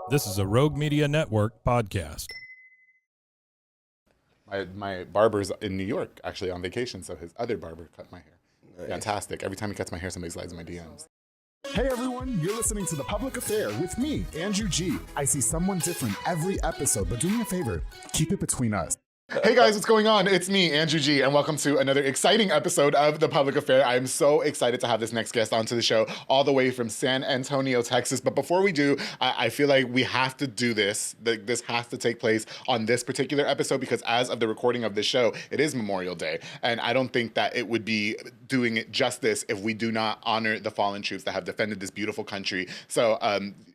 This is a Rogue Media Network podcast. My barber's in New York, actually on vacation, so his other barber cut my hair. Nice. Fantastic. Every time he cuts my hair, somebody slides in my DMs. Hey everyone, you're listening to The Public Affair with me, Andrew G. I see someone different every episode, but do me a favor, keep it between us. Hey guys, what's going on? It's me, Andrew G, and welcome to another exciting episode of The Public Affair. I am so excited to have this next guest onto the show, all the way from San Antonio, Texas. But before we do, I feel like we have to do this. This has to take place on this particular episode because as of the recording of this show, it is Memorial Day. And I don't think that it would be doing it justice if we do not honor the fallen troops that have defended this beautiful country. So,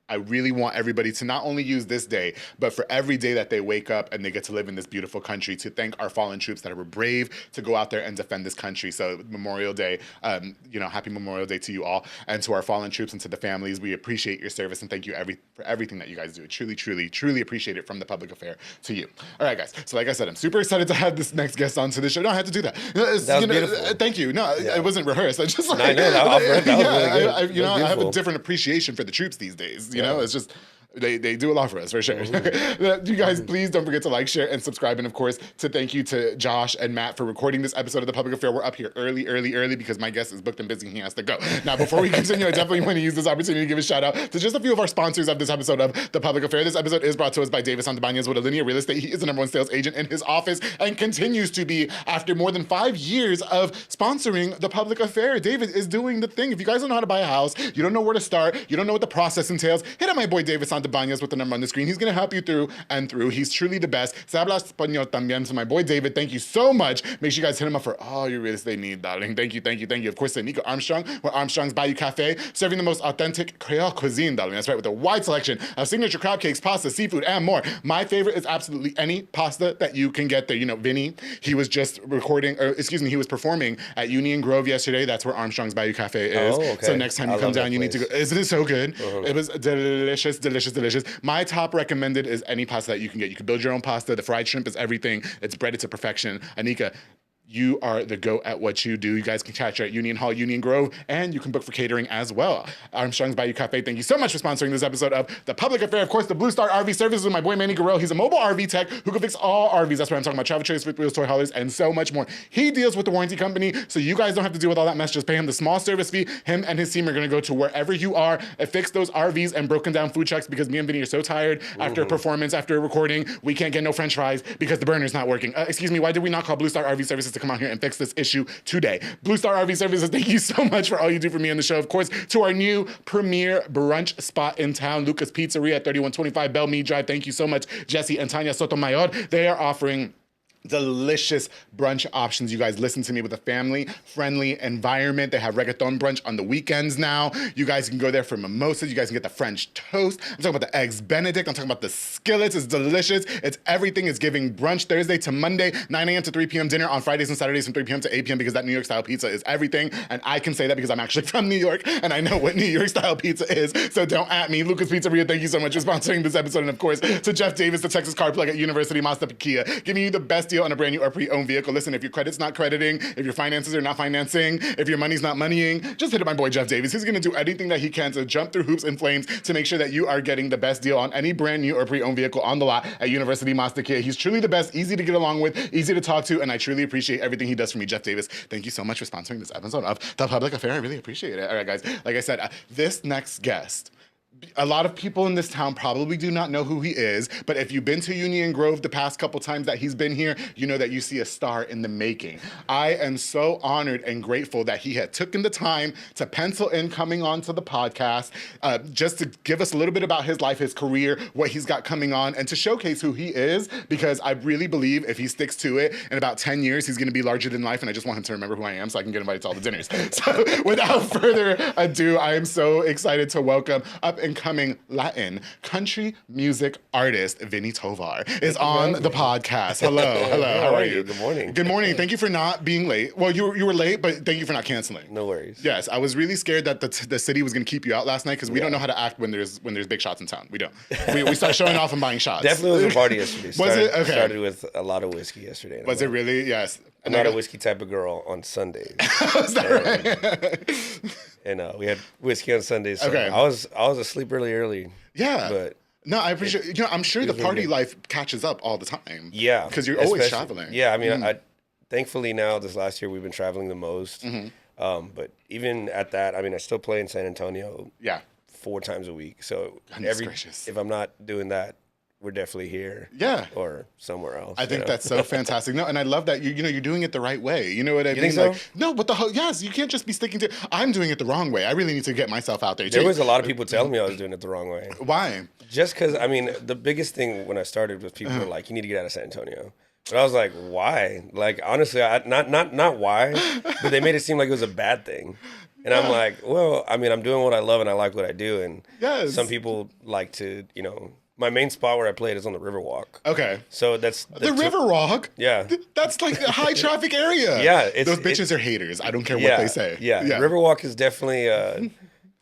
I really want everybody to not only use this day, but for every day that they wake up and they get to live in this beautiful country, to thank our fallen troops that were brave to go out there and defend this country. So Memorial Day, happy Memorial Day to you all, and to our fallen troops and to the families. We appreciate your service and thank you for everything that you guys do. Truly, truly, truly appreciate it from The Public Affair to you. All right, guys. So like I said, I'm super excited to have this next guest onto the show. No, I had to do that. That was beautiful. Thank you. No, it wasn't rehearsed. I just like, I know that was really good. I have a different appreciation for the troops these days. You know, it's just they do a lot for us for sure. You guys, please don't forget to like, share, and subscribe. And of course, to thank you to Josh and Matt for recording this episode of The Public Affair. We're up here early because my guest is booked and busy and he has to go. Now, before we continue, I definitely want to use this opportunity to give a shout out to just a few of our sponsors of this episode of The Public Affair. This episode is brought to us by David Santabanez with Latino Real Estate. He is the #1 sales agent in his office and continues to be after more than 5 years of sponsoring The Public Affair. David is doing the thing. If you guys don't know how to buy a house, you don't know where to start, you don't know what the process entails, hit up my boy David Santabanez with the number on the screen. He's going to help you through and through. He's truly the best. Se habla español también. So my boy David, thank you so much. Make sure you guys hit him up for all your real estate need, darling. Thank you. Of course, to Nico Armstrong, with Armstrong's Bayou Cafe, serving the most authentic Creole cuisine, darling. That's right, with a wide selection of signature crab cakes, pasta, seafood, and more. My favorite is absolutely any pasta that you can get there. You know, Vinny, he was just he was performing at Union Grove yesterday. That's where Armstrong's Bayou Cafe is. Oh, okay. So next time you come down, you need to go. Isn't it so good? It was delicious. My top recommended is any pasta that you can get. You can build your own pasta. The fried shrimp is everything. It's breaded to perfection. Anika, you are the GOAT at what you do. You guys can catch her at Union Hall, Union Grove, and you can book for catering as well. Armstrong's Bayou Cafe, thank you so much for sponsoring this episode of The Public Affair. Of course, the Blue Star RV Services with my boy Manny Guerrero. He's a mobile RV tech who can fix all RVs. That's what I'm talking about. Travel trailers, fifth wheels, toy haulers, and so much more. He deals with the warranty company, so you guys don't have to deal with all that mess. Just pay him the small service fee. Him and his team are going to go to wherever you are and fix those RVs and broken down food trucks because me and Vinny are so tired after a performance, after a recording. We can't get no french fries because the burner's not working. Excuse me, why did we not call Blue Star RV Services to come out here and fix this issue today? Blue Star RV Services, thank you so much for all you do for me on the show. Of course, to our new premier brunch spot in town, Luca's Pizzeria at 3125 Bell Mead Drive. Thank you so much, Jesse and Tanya Sotomayor. They are offering delicious brunch options. You guys listen to me, with a family-friendly environment. They have reggaeton brunch on the weekends now. You guys can go there for mimosas. You guys can get the French toast. I'm talking about the eggs Benedict. I'm talking about the skillets. It's delicious. It's everything. It's giving brunch Thursday to Monday, 9 a.m. to 3 p.m. dinner on Fridays and Saturdays from 3 p.m. to 8 p.m. because that New York style pizza is everything. And I can say that because I'm actually from New York and I know what New York style pizza is. So don't at me. Lucas Pizzeria, thank you so much for sponsoring this episode. And of course, to Jeff Davis, the Texas car plug at University Mazda Kia, giving you the best deal on a brand new or pre-owned vehicle. Listen, if your credit's not crediting, if your finances are not financing, if your money's not moneying, just hit up my boy Jeff Davis. He's going to do anything that he can to jump through hoops and flames to make sure that you are getting the best deal on any brand new or pre-owned vehicle on the lot at University Mazda Kia. He's truly the best, easy to get along with, easy to talk to, and I truly appreciate everything he does for me. Jeff Davis, thank you so much for sponsoring this episode of The Public Affair. I really appreciate it. All right, guys, like I said, this next guest, a lot of people in this town probably do not know who he is, but if you've been to Union Grove the past couple times that he's been here, you know that you see a star in the making. I am so honored and grateful that he had taken the time to pencil in coming on to the podcast, just to give us a little bit about his life, his career, what he's got coming on, and to showcase who he is, because I really believe if he sticks to it, in about 10 years, he's gonna be larger than life, and I just want him to remember who I am so I can get invited to all the dinners. So without further ado, I am so excited to welcome up and coming Latin country music artist Vinny Tovar is on the podcast. Hello, how are you? Good morning. Good morning. Thank you for not being late. Well, you were late, but thank you for not canceling. No worries. Yes, I was really scared that the city was going to keep you out last night because we don't know how to act when there's big shots in town. We don't. We start showing off and buying shots. Definitely was a party yesterday. Was it? Okay. Started with a lot of whiskey yesterday. Was it really? Yes. I'm not a whiskey type of girl on Sundays. Is that right? And we had whiskey on Sundays. So Okay. I was asleep early. Yeah. But No, I appreciate. I'm sure the party life catches up all the time. Yeah, because you're always traveling. Yeah, I mean, thankfully now this last year we've been traveling the most. But even at that, I mean, I still play in San Antonio. Yeah, 4 times a week. So if I'm not doing that, we're definitely here. Yeah, or somewhere else. I think that's so fantastic. No, and I love that you're doing it the right way. You know what I mean? Think so? Like, no, but yes, you can't just be sticking to. I'm doing it the wrong way. I really need to get myself out there. There was a lot of people telling me I was doing it the wrong way. Why? Just because, I mean, the biggest thing when I started was people were like, you need to get out of San Antonio. But I was like, why? Like, honestly, not why, but they made it seem like it was a bad thing. And I'm like, well, I mean, I'm doing what I love and I like what I do. And some people like to, my main spot where I played is on the Riverwalk. Okay. So that's the Riverwalk? Yeah. That's like a high traffic area. Yeah. Those bitches are haters. I don't care what they say. Yeah. Riverwalk is definitely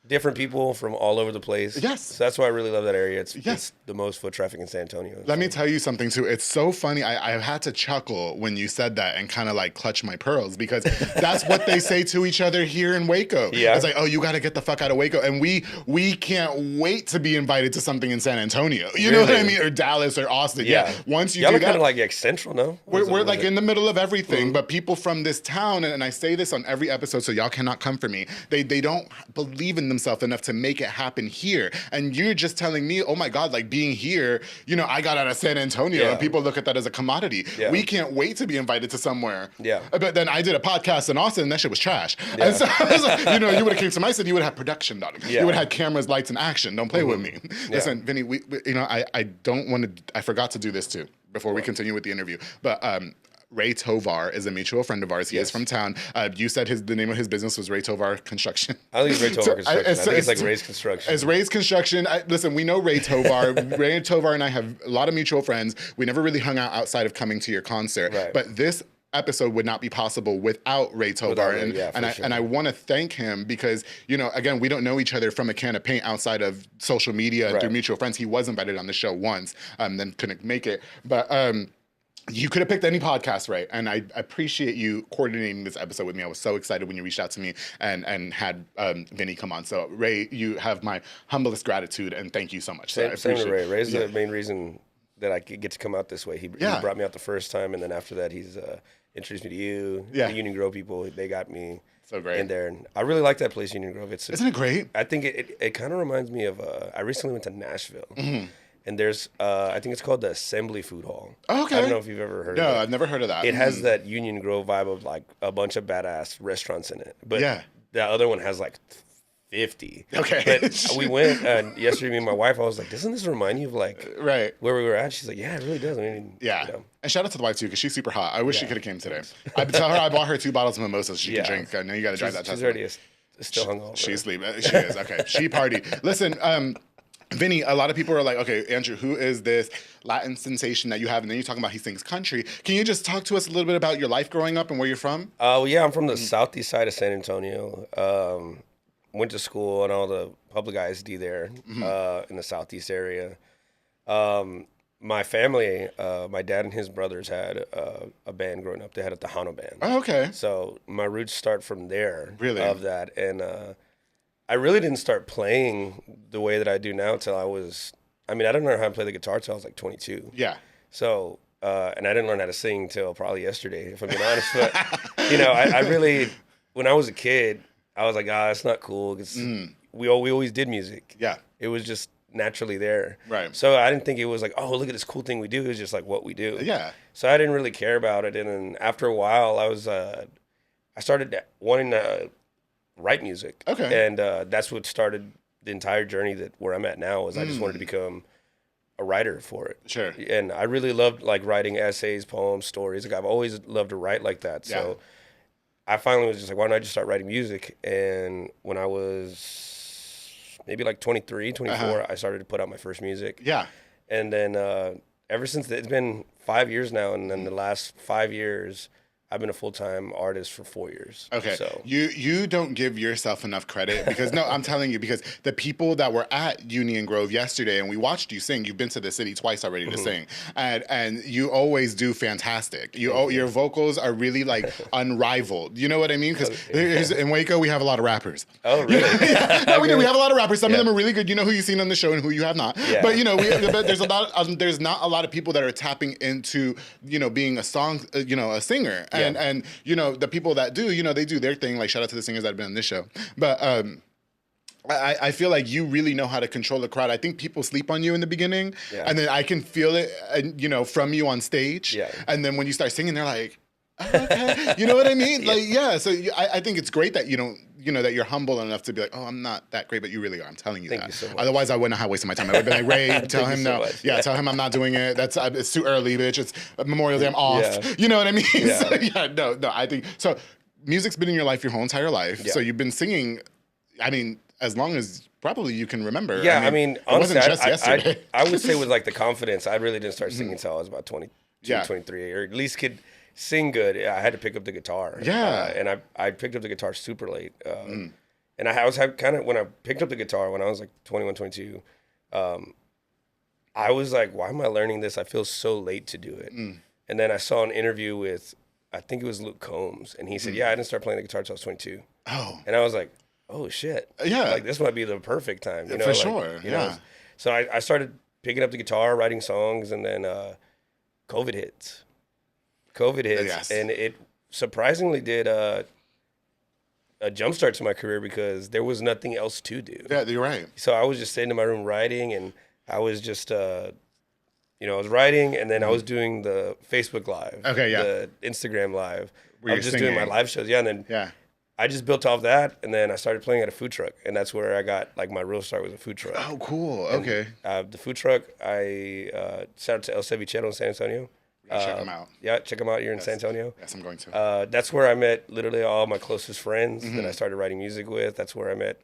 different people from all over the place. Yes. So that's why I really love that area. It's the most foot traffic in San Antonio. Let me tell you something too. It's so funny. I had to chuckle when you said that and kind of like clutch my pearls because that's what they say to each other here in Waco. Yeah. It's like, oh, you got to get the fuck out of Waco. And we can't wait to be invited to something in San Antonio. You know what I mean? Or Dallas or Austin. Yeah. Once you Y'all do are that. kind of like central, no? We're like in the middle of everything, but people from this town, and I say this on every episode so y'all cannot come for me, they don't believe in themselves enough to make it happen here. And you're just telling me, oh my God, like being here, I got out of San Antonio and people look at that as a commodity. Yeah. We can't wait to be invited to somewhere. Yeah. But then I did a podcast in Austin and that shit was trash. Yeah. And so I was like, you would have came to my city, you would have production done. Yeah. You would have had cameras, lights, and action. Don't play with me. Yeah. Listen, Vinny, I don't want to, I forgot to do this too before we continue with the interview. But Ray Tovar is a mutual friend of ours. He is from town. You said the name of his business was Ray Tovar Construction. I think it's Ray Tovar Construction. I think it's like Ray's Construction. It's Ray's Construction. Listen, we know Ray Tovar. Ray Tovar and I have a lot of mutual friends. We never really hung out outside of coming to your concert. Right. But this episode would not be possible without Ray Tovar. And I want to thank him because, again, we don't know each other from a can of paint outside of social media and through mutual friends. He was invited on the show once, then couldn't make it. But you could have picked any podcast, Ray, and I appreciate you coordinating this episode with me. I was so excited when you reached out to me and had Vinny come on. So, Ray, you have my humblest gratitude, and thank you so much. Same to Ray. Ray's the main reason that I get to come out this way. He brought me out the first time, and then after that, he's introduced me to you, the Union Grove people. They got me so great in there. And I really like that place, Union Grove. Isn't it great? I think it kind of reminds me of, I recently went to Nashville. Mm-hmm. And there's, I think it's called the Assembly Food Hall. Oh, okay. I don't know if you've ever heard of it. No, I've never heard of that. It has that Union Grove vibe of like a bunch of badass restaurants in it. But the other one has like 50. Okay. But we went yesterday, me and my wife, I was like, doesn't this remind you of like where we were at? She's like, yeah, it really does. I mean, And shout out to the wife too, because she's super hot. I wish she could have came today. I tell her I bought her 2 bottles of mimosas she can drink. I know you got to drive that test. She's already still hungover. She's sleeping. She is. Okay. She party. Listen, Vinny, a lot of people are like, okay, Andrew, who is this Latin sensation that you have? And then you're talking about he sings country. Can you just talk to us a little bit about your life growing up and where you're from? I'm from the southeast side of San Antonio. Went to school and all the public ISD there in the southeast area. My family, my dad and his brothers had a band growing up. They had a Tejano band. Oh, okay. So my roots start from there. Really? Of that. And I really didn't start playing the way that I do now until I didn't learn how to play the guitar until I was like 22. Yeah. So, and I didn't learn how to sing until probably yesterday, if I'm being honest. But, I really, when I was a kid, I was like, it's not cool because we always did music. Yeah. It was just naturally there. Right. So I didn't think it was like, oh, look at this cool thing we do. It was just like what we do. Yeah. So I didn't really care about it. And then after a while, I started wanting to write music. Okay. And that's what started the entire journey where I'm at now is I just wanted to become a writer for it. Sure. And I really loved like writing essays, poems, stories. Like I've always loved to write like that. So I finally was just like, why don't I just start writing music? And when I was maybe like 23, 24, I started to put out my first music. Yeah. And then ever since it's been 5 years now, and then the last 5 years, I've been a full-time artist for 4 years. Okay. So You don't give yourself enough credit because no, I'm telling you, because the people that were at Union Grove yesterday and we watched you sing, you've been to the city twice already to sing. And you always do fantastic. Your vocals are really like unrivaled. You know what I mean? Because in Waco we have a lot of rappers. Oh, really? Yeah. No, we do. We have a lot of rappers. Some of them are really good. You know who you've seen on the show and who you have not. Yeah. But you know, but there's a lot. There's not a lot of people that are tapping into, you know, being a singer. And you know, the people that do, you know, they do their thing. Like, shout out to the singers that have been on this show. But I feel like you really know how to control the crowd. I think people sleep on you in the beginning, and then I can feel it, you know, from you on stage. Yeah. And then when you start singing, they're like, oh, okay, you know what I mean? Like, yeah. So I think it's great that you don't, you know, that you're humble enough to be like, oh, I'm not that great, but you really are. I'm telling you Thank that. you so much. Otherwise, I wouldn't have wasted my time. I would have been like, Ray, tell him no. Yeah, tell him I'm not doing it. It's too early, bitch. It's Memorial Day. I'm off. Yeah. You know what I mean? Yeah. So, no. I think so. Music's been in your life your whole entire life. Yeah. So you've been singing. I mean, as long as probably you can remember. Yeah, I mean honestly, it wasn't just yesterday. I would say with like the confidence, I really didn't start singing until I was about 22, 23, or at least could sing good. I had to pick up the guitar. Yeah. And I picked up the guitar super late. And I was kind of, when I picked up the guitar when I was like 21, 22, I was like, why am I learning this? I feel so late to do it. And then I saw an interview with, I think it was Luke Combs, and he said, yeah, I didn't start playing the guitar until I was 22. Oh. And I was like, oh shit. Yeah. Like, this might be the perfect time. You know, for sure. You know? So I started picking up the guitar, writing songs, and then COVID hits. Yes. And it surprisingly did a jumpstart to my career because there was nothing else to do. Yeah, you're right. So I was just sitting in my room writing, and I was just, you know, I was writing, and then I was doing the Facebook Live. Okay, yeah. The Instagram Live. I was just doing my live shows. Yeah, and then I just built off that, and then I started playing at a food truck, and that's where I got, like, my real start was a food truck. Oh, cool. Okay. And, the food truck, I shout out to El Cevichero in San Antonio. Check them out. Yeah, check them out. You're in San Antonio. Yes, I'm going to. That's where I met literally all my closest friends that I started writing music with. That's where I met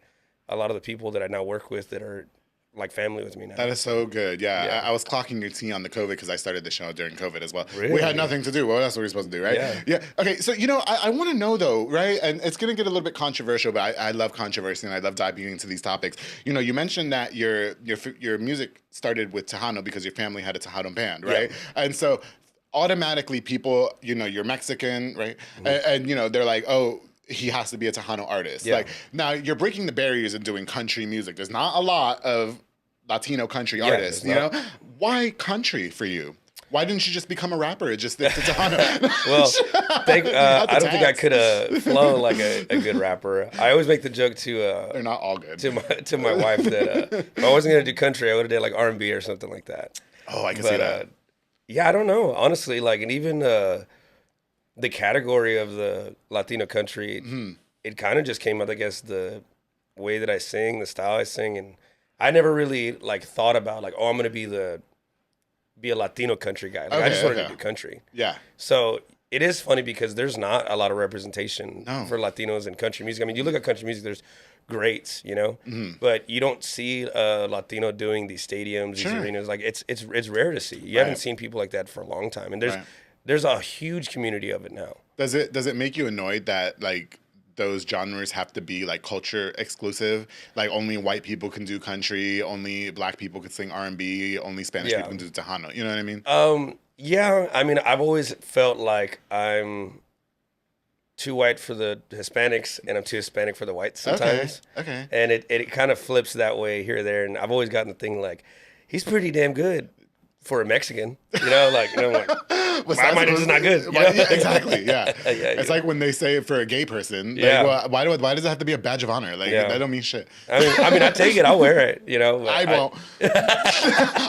a lot of the people that I now work with that are like family with me now. That is so good. Yeah. I was clocking your tea on the COVID because I started the show during COVID as well. Really? We had nothing to do. Well, that's what we were supposed to do, right? Yeah. Okay, so, you know, I want to know, though, right? And it's going to get a little bit controversial, but I love controversy and I love diving into these topics. You know, you mentioned that your music started with Tejano because your family had a Tejano band, right? Yeah. And so automatically people, you know, you're Mexican, right? And you know, they're like, oh, he has to be a Tejano artist. Yeah. Like, now you're breaking the barriers and doing country music. There's not a lot of Latino country artists, you know? Why country for you? Why didn't you just become a rapper? Just stick to Tejano. Well, I don't think I could have flown like a good rapper. I always make the joke to they're not all good. To my wife that if I wasn't gonna do country, I would have did like R&B or something like that. Oh, I can see that. Yeah, I don't know. Honestly, like, and even the category of the Latino country, it kind of just came out, I guess, the way that I sing, the style I sing, and I never really like thought about like, oh, I'm gonna be a Latino country guy. Like, I just wanted to do country. Yeah. So it is funny because there's not a lot of representation for Latinos in country music. I mean, you look at country music, there's greats, you know, but you don't see a Latino doing these stadiums, these arenas. Like, it's rare to see. You haven't seen people like that for a long time, and there's a huge community of it now. Does it make you annoyed that like those genres have to be like culture exclusive? Like, only white people can do country, only black people can sing R&B, only Spanish people can do Tejano. You know what I mean? Yeah. I mean, I've always felt like I'm too white for the Hispanics, and I'm too Hispanic for the whites sometimes. Okay. And it kind of flips that way here or there. And I've always gotten the thing like, he's pretty damn good for a Mexican, you know, like, you know, like, why mine is not good? You know? Yeah, exactly. Yeah. It's like when they say it for a gay person. Like, well, why does it have to be a badge of honor? Like, that don't mean shit. I mean, I take it. I'll wear it. You know. I won't.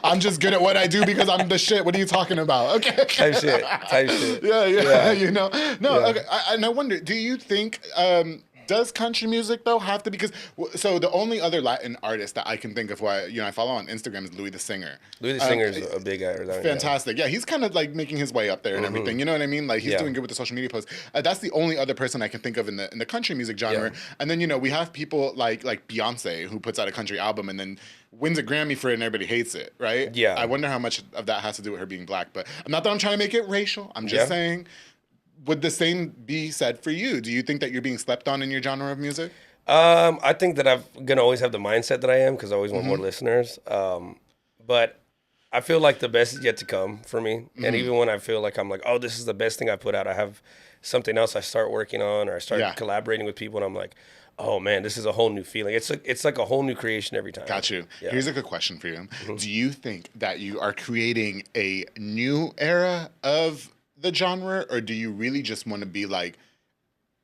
I'm just good at what I do because I'm the shit. What are you talking about? Okay. Type shit. Yeah. You know. No. Okay. And I wonder, do you think? Does country music though have to, because so the only other Latin artist that I can think of who I follow on Instagram is Louis the Singer. Louis the Singer is a big guy. Fantastic. Yeah, he's kind of like making his way up there and everything. You know what I mean? Like, he's doing good with the social media posts. That's the only other person I can think of in the country music genre. Yeah. And then, you know, we have people like Beyonce, who puts out a country album and then wins a Grammy for it and everybody hates it, right? Yeah. I wonder how much of that has to do with her being black. But not that I'm trying to make it racial. I'm just saying, would the same be said for you? Do you think that you're being slept on in your genre of music? I think that I'm gonna always have the mindset that I am because I always want more listeners. But I feel like the best is yet to come for me. And even when I feel like I'm like, oh, this is the best thing I put out, I have something else I start working on, or I start collaborating with people, and I'm like, oh man, this is a whole new feeling. It's like a whole new creation every time. Got you. Yeah. Here's a good question for you. Do you think that you are creating a new era of the genre, or do you really just want to be like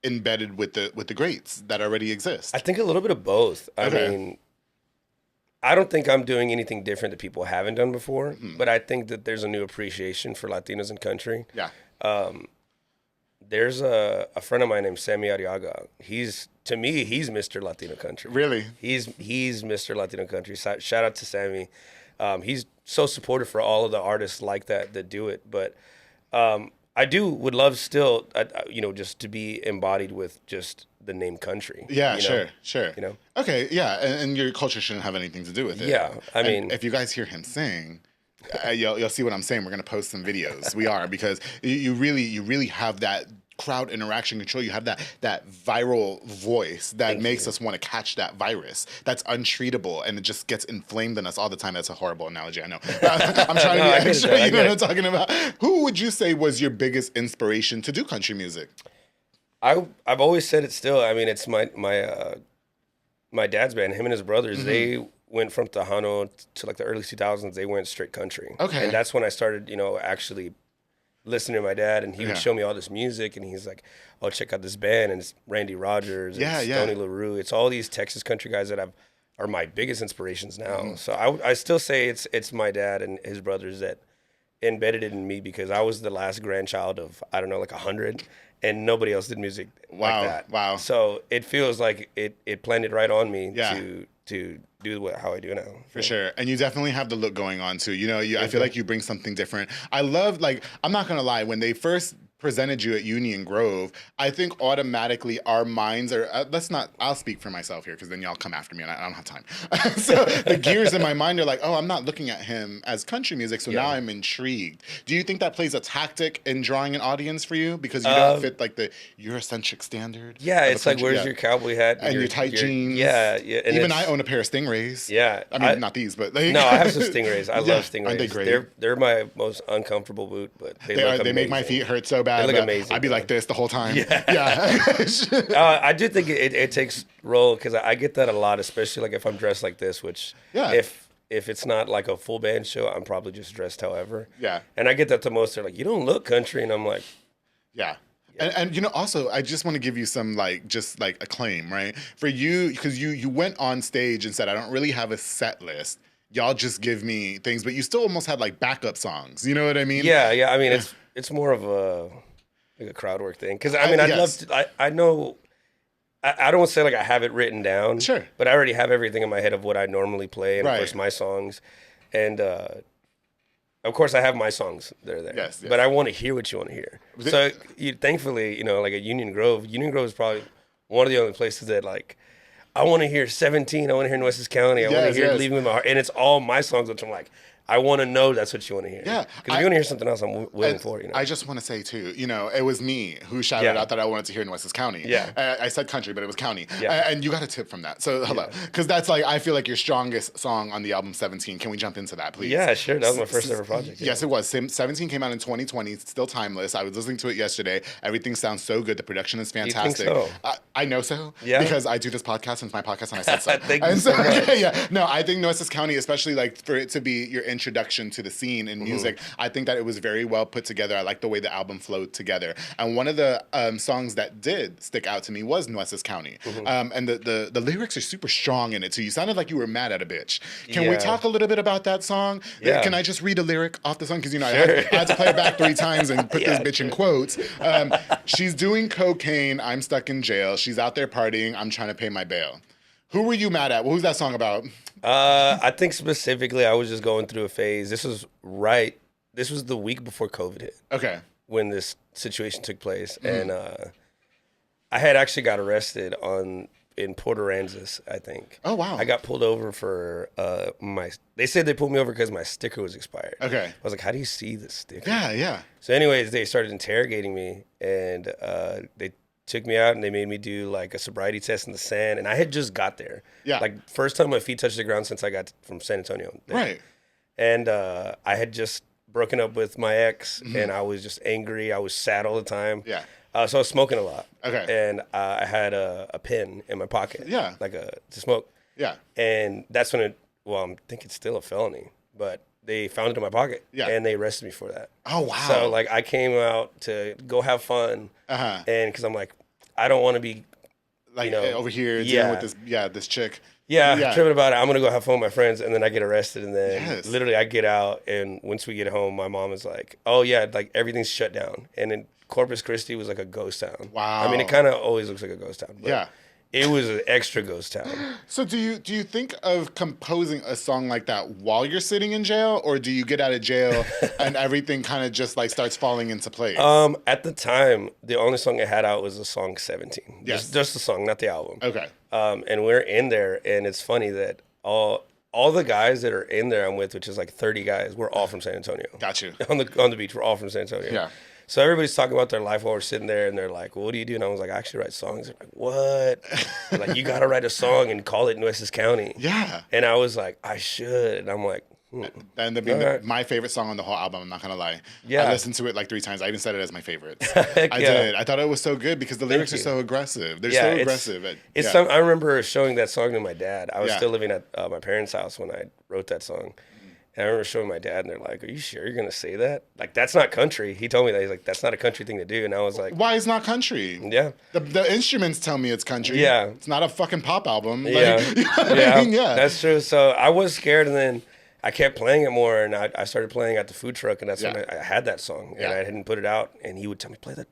embedded with the greats that already exist? I think a little bit of both. I mean, I don't think I'm doing anything different that people haven't done before, but I think that there's a new appreciation for Latinos in country. Yeah. There's a friend of mine named Sammy Arriaga. To me, he's Mr. Latino country. Really? He's Mr. Latino country. Shout out to Sammy. He's so supportive for all of the artists like that do it. But I would love still, just to be embodied with just the name country. Yeah, you know? sure. You know? Okay, yeah, and your culture shouldn't have anything to do with it. Yeah, I mean, if you guys hear him sing, you'll see what I'm saying. We're gonna post some videos. We are, because you really have that crowd interaction control. You have that viral voice that makes us want to catch that virus that's untreatable, and it just gets inflamed in us all the time. That's a horrible analogy, I know. I'm trying to be extra. You know what I'm talking about? Who would you say was your biggest inspiration to do country music? I've always said it still. I mean, it's my dad's band. Him and his brothers, they went from Tejano to like the early 2000s. They went straight country. Okay. And that's when I started, actually listening to my dad, and he would show me all this music, and he's like, oh, check out this band, and it's Randy Rogers, and Stoney LaRue. It's all these Texas country guys that are my biggest inspirations now. So I still say it's my dad and his brothers that embedded it in me, because I was the last grandchild of, I don't know, like 100, and nobody else did music like that. Wow. So it feels like it planted right on me to do how I do now. For sure. And you definitely have the look going on too. I feel like you bring something different. I love, I'm not going to lie, when they first presented you at Union Grove, I think automatically our minds are, I'll speak for myself here, because then y'all come after me and I don't have time. So the gears in my mind are like, oh, I'm not looking at him as country music, so now I'm intrigued. Do you think that plays a tactic in drawing an audience for you, because you don't fit like the Eurocentric standard? Yeah, it's like, where's your cowboy hat? And your tight jeans. Yeah. And even I own a pair of Stingrays. Yeah. I mean, not these, but no, I have some Stingrays. I love Stingrays. Aren't they great? They're my most uncomfortable boot, but they make my feet hurt so bad. They look amazing. I'd be like this the whole time. Yeah. I do think it takes role, because I get that a lot, especially like if I'm dressed like this, which if it's not like a full band show, I'm probably just dressed however. Yeah. And I get that the most. They're like, you don't look country, and I'm like, yeah. And also, I just want to give you some acclaim, right? For you, because you went on stage and said, I don't really have a set list. Y'all just give me things, but you still almost had like backup songs. You know what I mean? Yeah. I mean, it's more of a crowd work thing. Because I mean, I'd love to. I know. I don't want to say like I have it written down. Sure. But I already have everything in my head of what I normally play, and of course my songs, and of course I have my songs that are there. Yes. But I want to hear what you want to hear. So thankfully, like at Union Grove is probably one of the only places that like, I want to hear 17. I want to hear Nueces County. I want to hear Leaving With My Heart. And it's all my songs, which I'm like, I want to know that's what you want to hear. Yeah. Because if you want to hear something else, I'm willing for it. I just want to say, too, it was me who shouted out that I wanted to hear Nueces County. Yeah. I said country, but it was county. Yeah. And you got a tip from that. So, hello. Because that's I feel like your strongest song on the album 17. Can we jump into that, please? Yeah, sure. That was my first ever project. Yes, it was. 17 came out in 2020. It's still timeless. I was listening to it yesterday. Everything sounds so good. The production is fantastic. You think so? I know so. Yeah. Because I do this podcast, and it's my podcast, and I said so. Thank you so much. Yeah. No, I think Nueces County, especially for it to be your introduction to the scene in music, I think that it was very well put together. I like the way the album flowed together. And one of the songs that did stick out to me was Nueces County. And the lyrics are super strong in it too. You sounded like you were mad at a bitch. Can we talk a little bit about that song? Yeah. Can I just read a lyric off the song? Because I had to play it back 3 times and put this bitch in quotes. She's doing cocaine. I'm stuck in jail. She's out there partying. I'm trying to pay my bail. Who were you mad at? What was that song about? I think specifically I was just going through a phase. This was the week before COVID hit. Okay. When this situation took place. And I had actually got arrested on in Port Aransas, I think. Oh, wow. I got pulled over for they said they pulled me over because my sticker was expired. Okay. I was like, how do you see the sticker? Yeah. So anyways, they started interrogating me, and they took me out and they made me do like a sobriety test in the sand, and I had just got there. Yeah. Like first time my feet touched the ground since I got from San Antonio. Right. And I had just broken up with my ex, and I was just angry. I was sad all the time. Yeah. So I was smoking a lot. Okay. And I had a pen in my pocket. Yeah. Like to smoke. Yeah. And that's when I think it's still a felony, but they found it in my pocket. Yeah. And they arrested me for that. Oh, wow. So like I came out to go have fun. Uh-huh. And because I'm like, I don't want to be like over here dealing yeah. with this chick. Yeah, tripping about it. I'm gonna go have fun with my friends, and then I get arrested, and then Yes. literally I get out, and once we get home, my mom is like, "Oh yeah, like everything's shut down," and then Corpus Christi was like a ghost town. Wow. I mean, it kind of always looks like a ghost town. But Yeah. it was an extra ghost town. So do you think of composing a song like that while you're sitting in jail, or do you get out of jail and everything kind of just like starts falling into place? At the time, the only song I had out was the song 17. Yes. Just the song, not the album. Okay. And we're in there, and it's funny that all the guys that are in there I'm with, which is like 30 guys, we're all from San Antonio. Got you. On the beach, we're all from San Antonio. Yeah. So everybody's talking about their life while we're sitting there, and they're like, well, "What do you do?" And I was like, "I actually write songs." They're like, "What?" They're like, "You got to write a song and call it Nueces County." Yeah. And I was like, "I should." And I'm like, And my favorite song on the whole album, I'm not gonna lie. Yeah. I listened to it like 3 times. I even said it as my favorite. Heck I yeah. did. I thought it was so good because the lyrics are so aggressive. They're so aggressive. It's I remember showing that song to my dad. I was Yeah. still living at my parents' house when I wrote that song. And I remember showing my dad, and they're like, "Are you sure you're gonna say that? Like, that's not country." He told me that. He's like, "That's not a country thing to do." And I was like, Why is not country? "Yeah, The instruments tell me it's country. Yeah. It's not a fucking pop album. Like, yeah, you know what I mean? Yeah. that's true." So I was scared, and then I kept playing it more, and I started playing at the food truck, and that's when I had that song, and I hadn't put it out, and he would tell me, "Play that."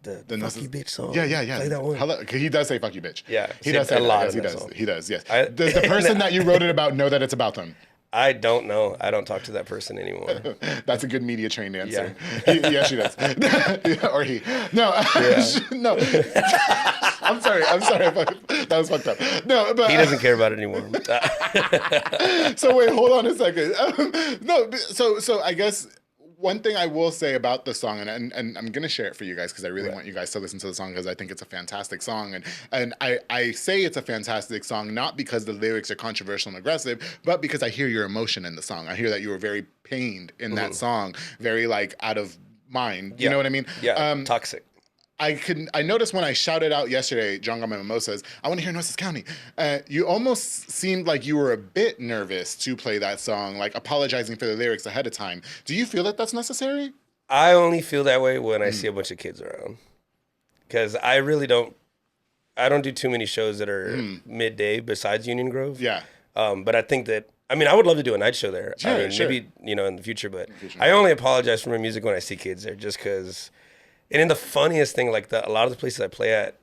The fuck you bitch song. Yeah. Play that one. Hello. He does say fuck you bitch. Yeah. He does say a lot that. of Yes, that he does. song. He does, yes. Does the person that you wrote it about know that it's about them? I don't know. I don't talk to that person anymore. That's a good media trained answer. Yeah, she does. Yeah, or he. No, no. I'm sorry. That was fucked up. No, but He doesn't care about it anymore. so wait, hold on a second. No, so I guess one thing I will say about the song, and I'm gonna share it for you guys because I really want you guys to listen to the song because I think it's a fantastic song, and I say it's a fantastic song not because the lyrics are controversial and aggressive, but because I hear your emotion in the song. I hear that you were very pained in that song, very like out of mind. You know what I mean? Yeah. Toxic. I noticed when I shouted out yesterday, John got my mimosas, I want to hear Nueces County. You almost seemed like you were a bit nervous to play that song, like apologizing for the lyrics ahead of time. Do you feel that that's necessary? I only feel that way when I see a bunch of kids around. Because I really don't do too many shows that are midday besides Union Grove. Yeah. But I think that, I mean, I would love to do a night show there. Sure, I mean, sure. maybe, in the future, but I only apologize for my music when I see kids there just because. And then the funniest thing, like a lot of the places I play at,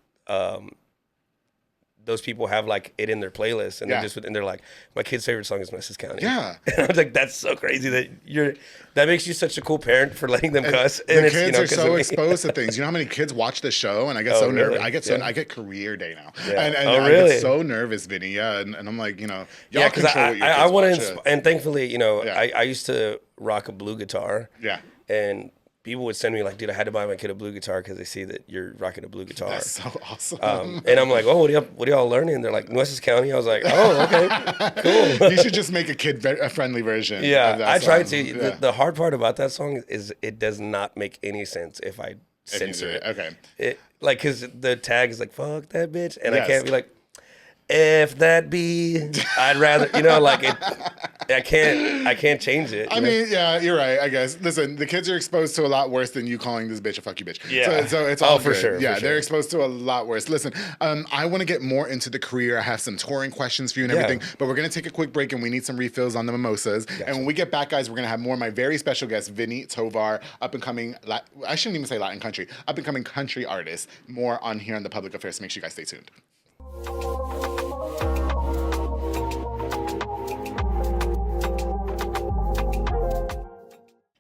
those people have like it in their playlist, and they're like, my kid's favorite song is Nueces County. Yeah, and I was like, that's so crazy that makes you such a cool parent for letting them cuss. And the kids are so exposed to things. You know how many kids watch the show, and I get so nervous. I get career day now, and I get so nervous, Vinny. Yeah, and I'm like, y'all control what your kids I want watch. and thankfully, I used to rock a blue guitar. Yeah, and people would send me like, dude, I had to buy my kid a blue guitar because they see that you're rocking a blue guitar. That's so awesome. And I'm like, oh, what are y'all learning? They're like, Nueces County. I was like, oh, okay, cool. You should just make a kid-friendly version. Yeah, of that I tried song. to. Yeah. The hard part about that song is it does not make any sense if I censor it. Okay. Like, because the tag is like, fuck that bitch. And Yes. I can't be like, if that be, I'd rather, like it. I can't change it. I mean, yeah, you're right, I guess. Listen, the kids are exposed to a lot worse than you calling this bitch a fuck you bitch. Yeah. So it's all for good. sure. Yeah, for sure. they're exposed to a lot worse. Listen, I want to get more into the career. I have some touring questions for you and everything, but we're going to take a quick break and we need some refills on the mimosas. Gotcha. And when we get back, guys, we're going to have more of my very special guest, Vinny Tovar, up-and-coming, I shouldn't even say Latin country, up-and-coming country artist. More on here on The Public Affair, so make sure you guys stay tuned.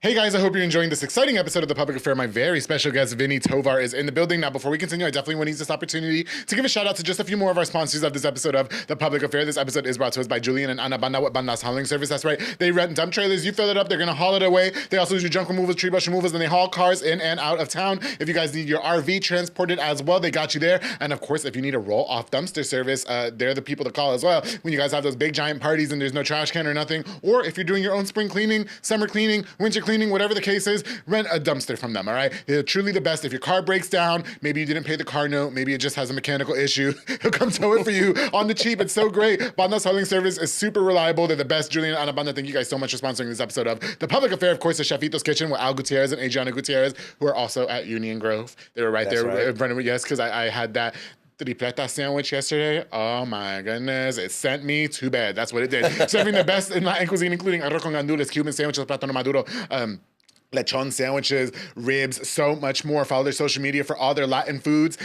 Hey guys, I hope you're enjoying this exciting episode of The Public Affair. My very special guest, Vinny Tovar, is in the building. Now, before we continue, I definitely want to use this opportunity to give a shout out to just a few more of our sponsors of this episode of The Public Affair. This episode is brought to us by Julian and Ana Banda with Banda's hauling service. That's right. They rent dump trailers. You fill it up, they're going to haul it away. They also do junk removals, tree brush removals, and they haul cars in and out of town. If you guys need your RV transported as well, they got you there. And of course, if you need a roll-off dumpster service, they're the people to call as well. When you guys have those big giant parties and there's no trash can or nothing, or if you're doing your own spring cleaning, summer cleaning, winter cleaning, whatever the case is, rent a dumpster from them, all right? They're truly the best. If your car breaks down, maybe you didn't pay the car note, maybe it just has a mechanical issue, he'll come tow it for you on the cheap. It's so great. Banda's hauling service is super reliable. They're the best. Julian and Ana Banda, thank you guys so much for sponsoring this episode of The Public Affair. Of course, the Chefito's Kitchen with Al Gutierrez and Adriana Gutierrez, who are also at Union Grove. They were right there. Right. Yes, because I had that tripleta sandwich yesterday. Oh my goodness. It sent me to bed. That's what it did. Serving the best in Latin cuisine, including arroz con gandules, Cuban sandwiches, plátano maduro, lechon sandwiches, ribs, so much more. Follow their social media for all their Latin foods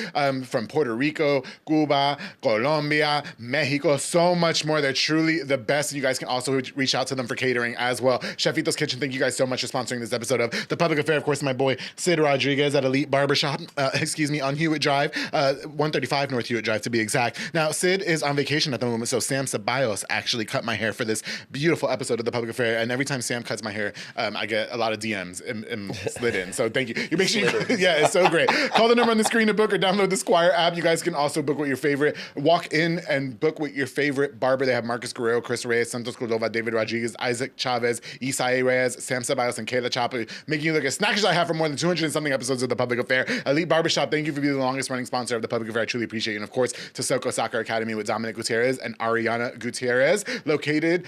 from Puerto Rico, Cuba, Colombia, Mexico, so much more. They're truly the best. You guys can also reach out to them for catering as well. Chefito's Kitchen, thank you guys so much for sponsoring this episode of The Public Affair. Of course, my boy Sid Rodriguez at Elite Barbershop, on Hewitt Drive, 135 North Hewitt Drive to be exact. Now, Sid is on vacation at the moment, so Sam Ceballos actually cut my hair for this beautiful episode of The Public Affair, and every time Sam cuts my hair, I get a lot of DMs and slid in. So thank you. You make sure yeah, it's so great. Call the number on the screen to book or download the Squire app. You guys can also book with your favorite. Walk in and book with your favorite barber. They have Marcus Guerrero, Chris Reyes, Santos Cordova, David Rodriguez, Isaac Chavez, Isai Reyes, Sam Ceballos, and Kayla Chapa, making you look as snackish as I have for more than 200 and something episodes of The Public Affair. Elite Barbershop, thank you for being the longest running sponsor of The Public Affair. I truly appreciate you. And of course, to Soko Soccer Academy with Dominic Gutierrez and Ariana Gutierrez, located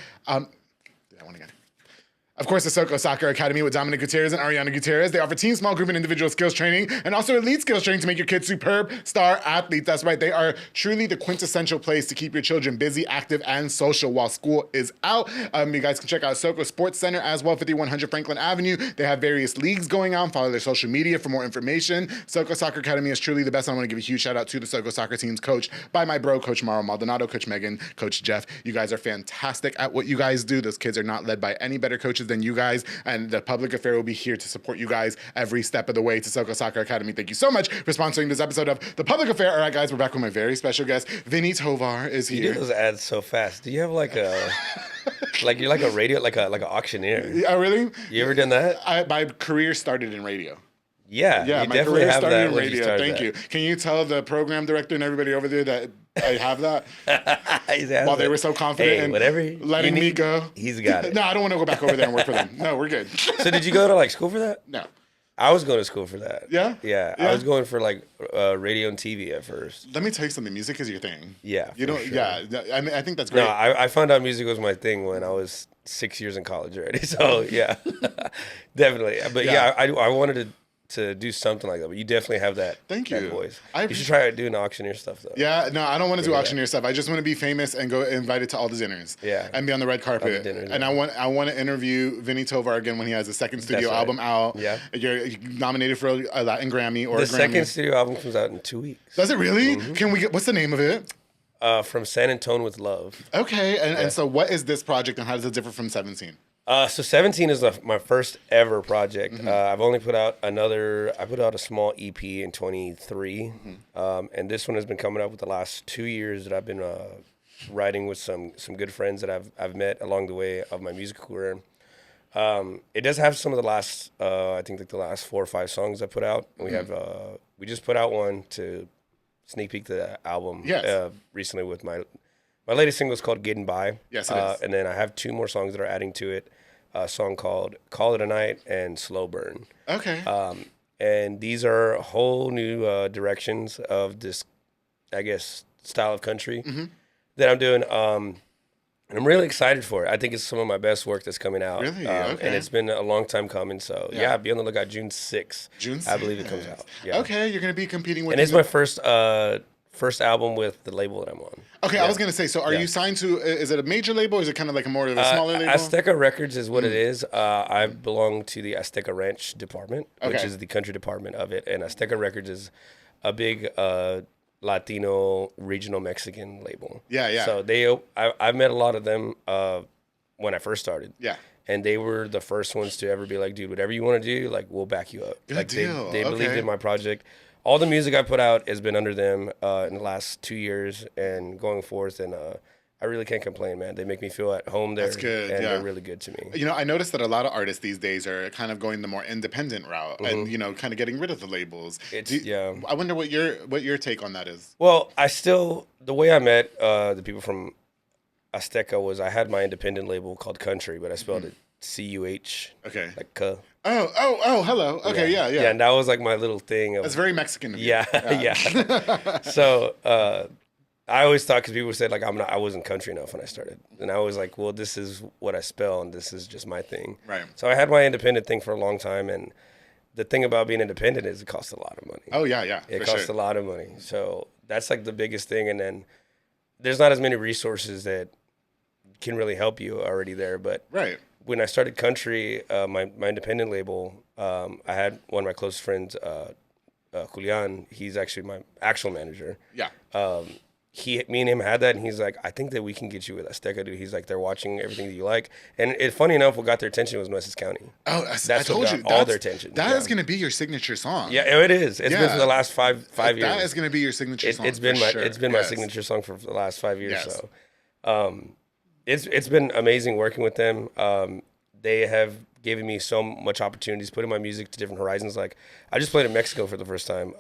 of course, the Soko Soccer Academy with Dominic Gutierrez and Ariana Gutierrez. They offer team, small group, and individual skills training, and also elite skills training to make your kids superb star athletes. That's right. They are truly the quintessential place to keep your children busy, active, and social while school is out. You guys can check out Soko Sports Center as well, 5100 Franklin Avenue. They have various leagues going on. Follow their social media for more information. Soko Soccer Academy is truly the best. I want to give a huge shout out to the Soko Soccer teams coached by my bro, Coach Mauro Maldonado, Coach Megan, Coach Jeff. You guys are fantastic at what you guys do. Those kids are not led by any better coaches than you guys. And The Public Affair will be here to support you guys every step of the way. To Soko Soccer Academy, thank you so much for sponsoring this episode of The Public Affair. All right, guys, we're back with my very special guest. Vinny Tovar is here. You do those ads so fast. Do you have like a, you're like a radio, like an auctioneer? Oh, really? You ever done that? My career started in radio. Yeah, you my career started in radio. Thank you. Can you tell the program director and everybody over there that I have that? While they were so confident in letting me go. He's got it. No, I don't want to go back over there and work for them. No, we're good. So did you go to school for that? No. I was going to school for that. Yeah? Yeah. I was going for radio and TV at first. Let me tell you something. Music is your thing. Yeah. You don't. Sure. Yeah. I mean, I think that's great. No, I found out music was my thing when I was 6 years in college already. So yeah, definitely. But yeah, I wanted to do something like that, but you definitely have that. Thank you. That voice. You should try doing auctioneer stuff though. Yeah, no, I don't want to do auctioneer stuff. I just want to be famous and go invited to all the dinners. Yeah, and be on the red carpet. And I want to interview Vinny Tovar again when he has a second studio album out. Yeah, you're nominated for a Latin Grammy or the a Grammy. second studio album comes out in 2 weeks. Does it really? Mm-hmm. Can we get what's the name of it? From San Antonio with Love. Okay, and so what is this project and how does it differ from 17? So 17 is my first ever project. Mm-hmm. I've only put out I put out a small EP in 23. Mm-hmm. And this one has been coming up with the last 2 years that I've been writing with some good friends that I've met along the way of my music career. It does have some of the last, I think the last 4 or 5 songs I put out. And we just put out one to sneak peek the album recently with my latest single is called Getting By. Yes, it is. And then I have 2 more songs that are adding to it. A song called Call It a Night and Slow Burn. Okay. And these are whole new directions of this, I guess, style of country that I'm doing. And I'm really excited for it. I think it's some of my best work that's coming out. Really? Okay. And it's been a long time coming. So, be on the lookout June 6th. June 6th. I believe it comes out. Yeah. Okay, you're going to be competing with... And it's my first album with the label that I'm on. Okay, I was going to say, so are you signed to, is it a major label or is it kind of like a more of a smaller label? Azteca Records is what it is. I belong to the Azteca Ranch department, which is the country department of it. And Azteca Records is a big Latino regional Mexican label. Yeah, yeah. So I've met a lot of them when I first started. Yeah. And they were the first ones to ever be like, dude, whatever you want to do, like, we'll back you up. Good like deal. They believed Okay. in my project. All the music I put out has been under them in the last 2 years and going forth. And I really can't complain, man. They make me feel at home there. That's good, And yeah. they're really good to me. You know, I noticed that a lot of artists these days are kind of going the more independent route and, you know, kind of getting rid of the labels. Yeah. I wonder what your take on that is. Well, the way I met the people from Azteca was I had my independent label called Country, but I spelled it C-U-H. Okay. Like K. Oh, hello. Okay, yeah. Yeah, and that was like my little thing. That's very Mexican of you. Yeah. So I always thought, because people said like I wasn't country enough when I started, and I was like, well, this is what I spell, and this is just my thing. Right. So I had my independent thing for a long time, and the thing about being independent is it costs a lot of money. Oh yeah. It costs a lot of money. So that's like the biggest thing, and then there's not as many resources can really help you already there. But right. When I started Country, my independent label, I had one of my close friends, Julian. He's actually my actual manager. Yeah. Me and him had that, and he's like, I think that we can get you with Azteca, dude. He's like, they're watching everything that you like. And funny enough, what got their attention was Nueces County. Oh, That's I told what got you. all their attention. That is going to be your signature song. Yeah, it is. It's been for the last five years. That is going to be your signature song. It's been my Yes. signature song for the last 5 years. Yes. So, it's been amazing working with them. They have given me so much opportunities, putting my music to different horizons. Like I just played in Mexico for the first time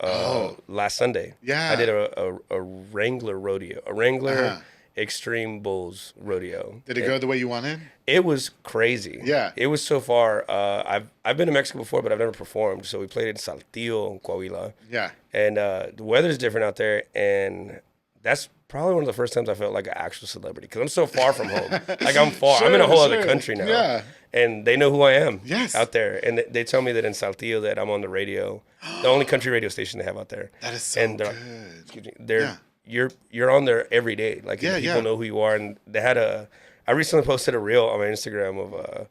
last Sunday. Yeah. I did a Wrangler rodeo, Extreme Bulls rodeo. Did it go the way you wanted? It was crazy. Yeah. It was so far. I've been to Mexico before, but I've never performed. So we played in Saltillo and Coahuila. Yeah. And the weather's different out there, and that's probably one of the first times I felt like an actual celebrity because I'm so far from home. Like I'm far. I'm in a whole other country now. Yeah. And they know who I am Yes. out there. And they tell me that in Saltillo that I'm on the radio, the only country radio station they have out there. That is so good. Excuse me. You're on there every day. Like people know who you are. And they had I recently posted a reel on my Instagram of it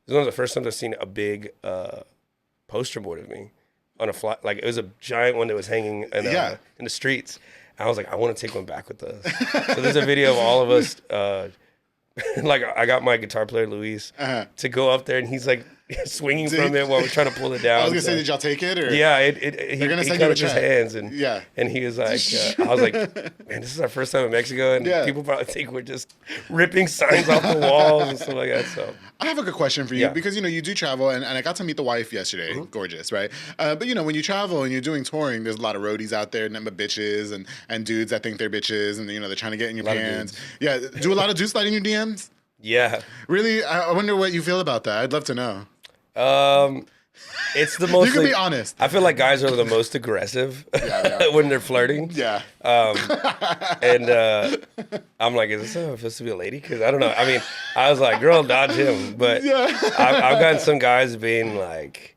was one of the first times I've seen a big poster board of me on a fly. Like it was a giant one that was hanging in the streets. I was like, I want to take one back with us. So there's a video of all of us. Like I got my guitar player Luis to go up there, and he's like swinging from it while we're trying to pull it down. I was gonna say, did y'all take it? Or? Yeah, They're gonna he send cut you a up his check. hands, and and he was like, I was like, man, this is our first time in Mexico, and people probably think we're just ripping signs off the walls and stuff like that. So I have a good question for you because you do travel, and I got to meet the wife yesterday. Mm-hmm. Gorgeous, right? But when you travel and you're doing touring, there's a lot of roadies out there, nothing but bitches and dudes that think they're bitches, and they're trying to get in your pants. Yeah, do a lot of dudes slide in your DMs? Yeah. Really? I wonder what you feel about that. I'd love to know. It's the most. You can be honest. I feel like guys are the most aggressive when they're flirting. Yeah. And I'm like, is this supposed to be a lady? Because I don't know. I mean, I was like, girl, dodge him. But I've gotten some guys being like,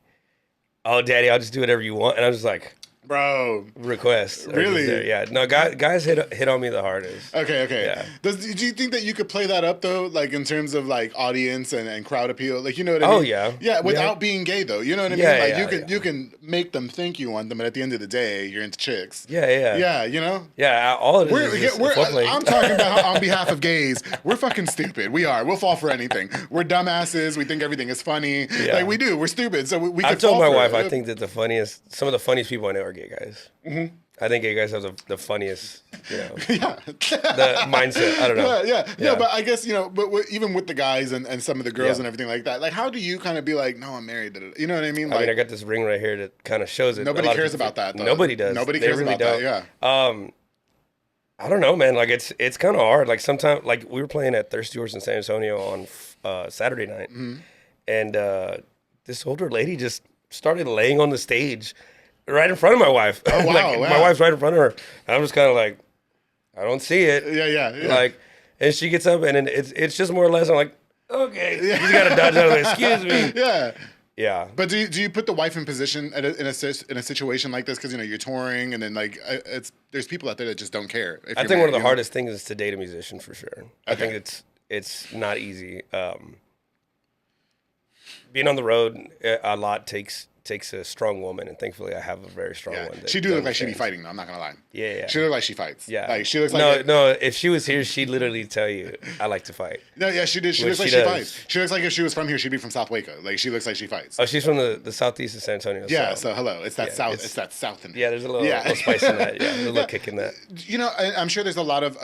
oh, daddy, I'll just do whatever you want. And I'm just like, bro. Request. Really? Yeah. No, guys hit on me the hardest. Okay. Yeah. Do you think that you could play that up though, like in terms of like audience and crowd appeal? Like, you know what I mean? Oh yeah. Yeah, without being gay though. You know what I mean? Yeah, Like you can make them think you want them, but at the end of the day, you're into chicks. Yeah. Yeah, you know? Yeah, all of it is just foreplay. I'm talking about on behalf of gays. We're fucking stupid. We are. We'll fall for anything. We're dumbasses. We think everything is funny. Yeah. Like we do. We're stupid. So we I've could told fall my for wife it. I think that some of the funniest people I know are gay guys. Mm-hmm. I think gay guys have the funniest, the mindset. I don't know. Yeah. But I guess, but even with the guys and some of the girls and everything like that, like, how do you kind of be like, no, I'm married? You know what I mean? I mean, I got this ring right here that kind of shows it. Nobody cares about that, though. Nobody does. Nobody cares about that, yeah. I don't know, man. Like, it's kind of hard. Like, sometimes, like, we were playing at Thirsty Horse in San Antonio on Saturday night, and this older lady just started laying on the stage right in front of my wife. Oh, wow, like, wow. My wife's right in front of her. And I'm just kind of like, I don't see it. Yeah. Like, and she gets up, and then it's just more or less, I'm like, okay, you just got to dodge out of it. Excuse me. Yeah. But do you put the wife in position in a situation like this? Because, you're touring, and then, like, there's people out there that just don't care. I think one of the hardest things is to date a musician, for sure. Okay. I think it's not easy. Being on the road a lot takes takes a strong woman, and thankfully I have a very strong one. She do look like she be fighting though. I'm not gonna lie. Yeah. She look like she fights. Yeah. Like she looks like no. If she was here, she'd literally tell you I like to fight. No, yeah, she did. She looks like she fights. She looks like if she was from here, she'd be from South Waco. Like she looks like she fights. Oh, she's from the southeast of San Antonio. Yeah. So hello, it's that south. It's that south in. Yeah, there's a little spice in that. Yeah, there's a little kick in that. You know, I'm sure there's a lot of